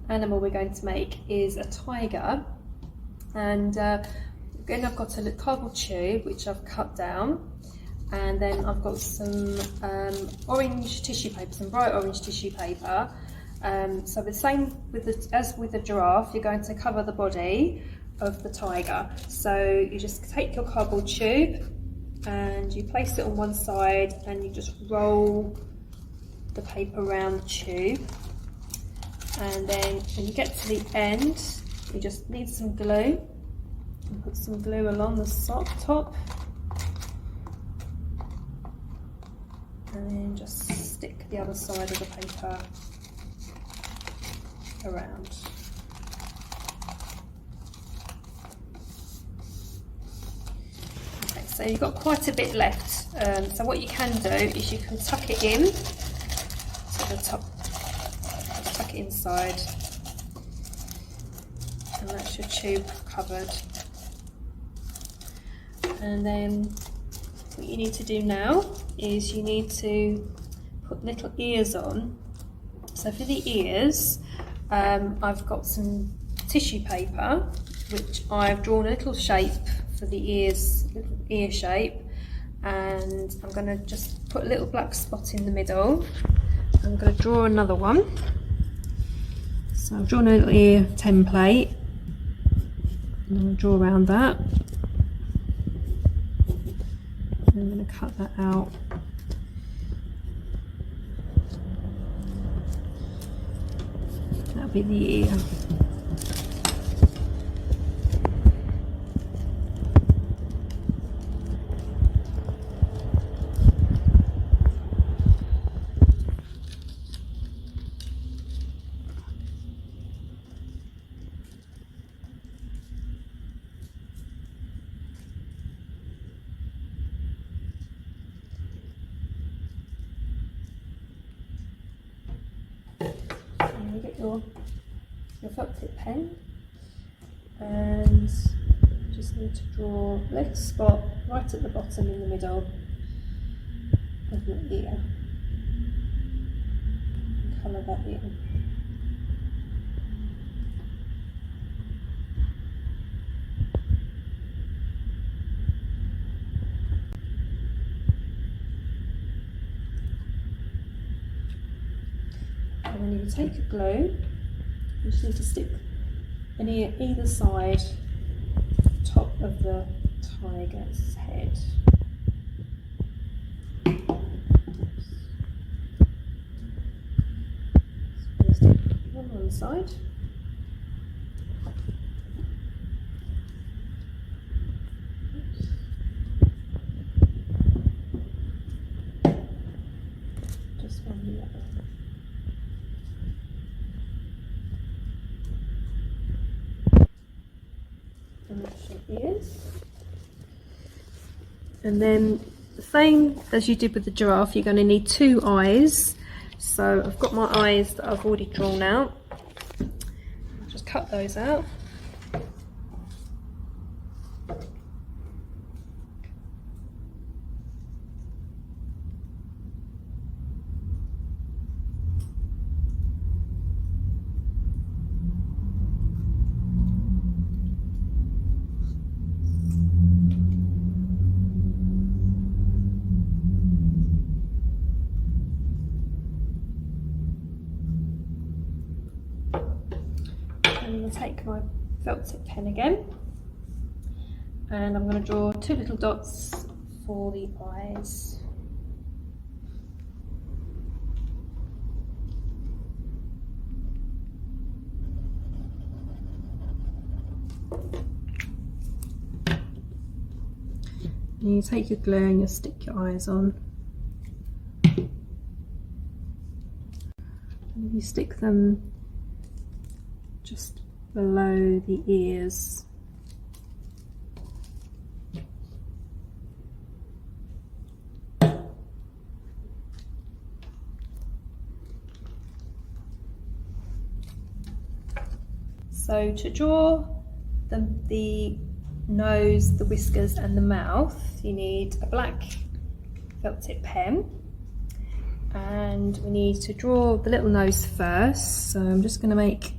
animal we're going to make is a tiger, and again I've got a little cardboard tube which I've cut down, and then I've got some orange tissue paper, some bright orange tissue paper. So the same as with the giraffe, you're going to cover the body of the tiger. So you just take your cardboard tube and you place it on one side and you just roll the paper around the tube, and then when you get to the end you just need some glue, and put some glue along the top, and then just stick the other side of the paper around. Okay, so you've got quite a bit left, so what you can do is you can tuck it in to the top, tuck it inside, and that's your tube covered. And then what you need to do now is you need to put little ears on. So for the ears, I've got some tissue paper which I've drawn a little shape for the ears, little ear shape, and I'm going to just put a little black spot in the middle. I'm going to draw another one. So I've drawn a little ear template, and I'm going to draw around that. And I'm going to cut that out. That'll be the ear. And you get your felt tip pen, and just need to draw a little spot right at the bottom in the middle of your ear and colour that in. And then you take a glue. You just need to stick an ear either side, top of the tiger's head. So stick on one side. Just on the other. Ears. And then the same as you did with the giraffe, you're going to need two eyes. So I've got my eyes that I've already drawn out. I'll just cut those out. I'm going to take my felt tip pen again, and I'm going to draw two little dots for the eyes. And you take your glue and you stick your eyes on. And you stick them just below the ears. So to draw the nose, the whiskers and the mouth, you need a black felt tip pen, and we need to draw the little nose first. So I'm just going to make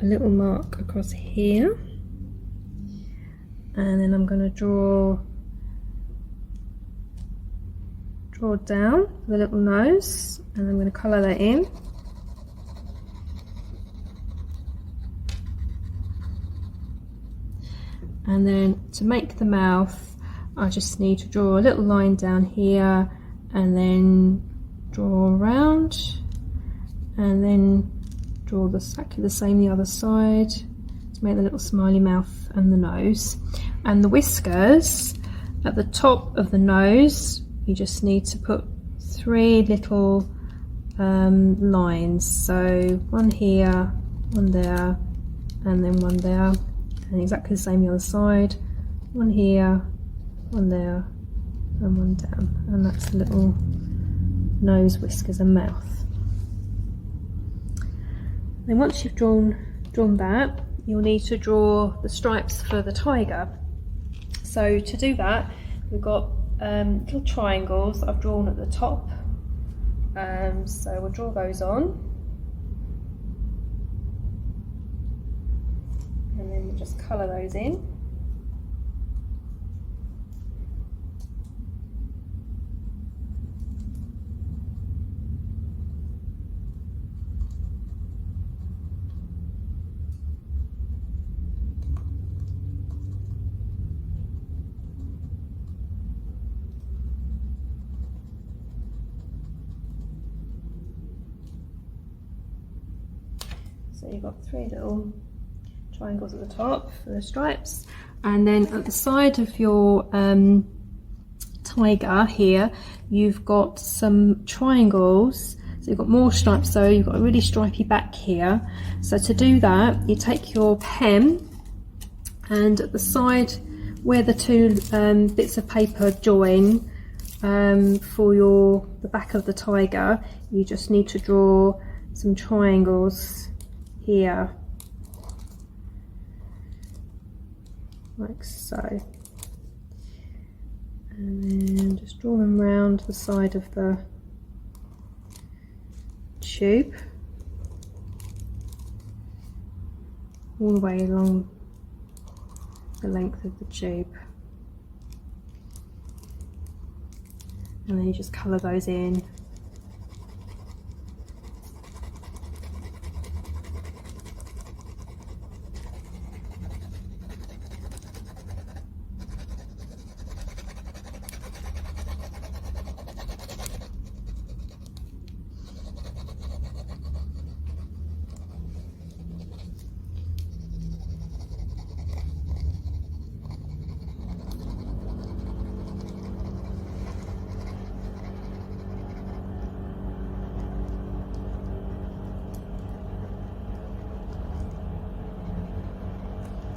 a little mark across here, and then I'm going to draw down the little nose, and I'm going to colour that in. And then to make the mouth, I just need to draw a little line down here, and then draw around, and then draw exactly the same the other side to make the little smiley mouth and the nose. And the whiskers at the top of the nose, you just need to put 3 little lines. So one here, one there, and then one there, and exactly the same the other side. One here, one there, and one down. And that's the little nose, whiskers and mouth. Then once you've drawn that, you'll need to draw the stripes for the tiger. So to do that, we've got little triangles that I've drawn at the top. So we'll draw those on, and then we'll just colour those in. So you've got 3 little triangles at the top for the stripes, and then at the side of your tiger here, you've got some triangles. So you've got more stripes, so you've got a really stripy back here. So to do that, you take your pen, and at the side where the 2 bits of paper join for the back of the tiger, you just need to draw some triangles here, like so, and then just draw them round the side of the tube, all the way along the length of the tube, and then you just colour those in.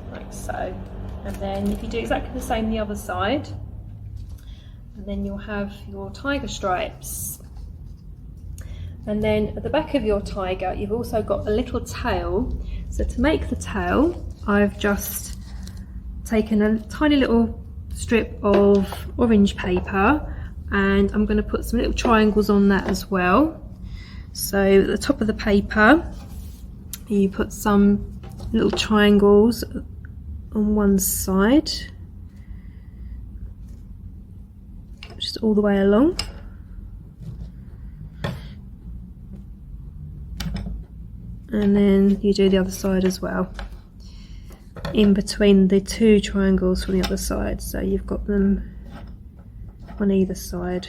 Like so, and then if you do exactly the same the other side, and then you'll have your tiger stripes. And then at the back of your tiger, you've also got a little tail. So to make the tail, I've just taken a tiny little strip of orange paper, and I'm going to put some little triangles on that as well. So at the top of the paper, you put some little triangles on one side, just all the way along. And then you do the other side as well, in between the 2 triangles from the other side. So you've got them on either side,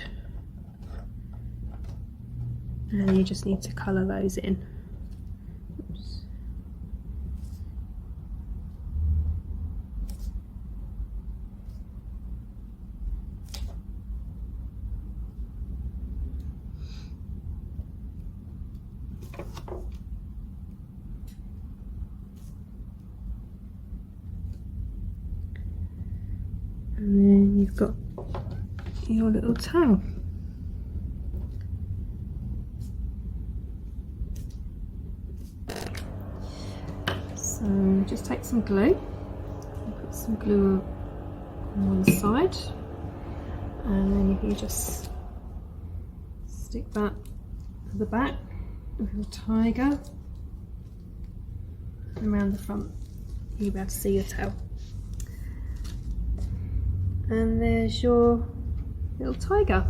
and you just need to colour those in. Oops. And then you've got your little tail. So just take some glue, put some glue on one side, and then if you just stick that at the back of the tiger, and around the front you'll be able to see your tail. And there's your little tiger.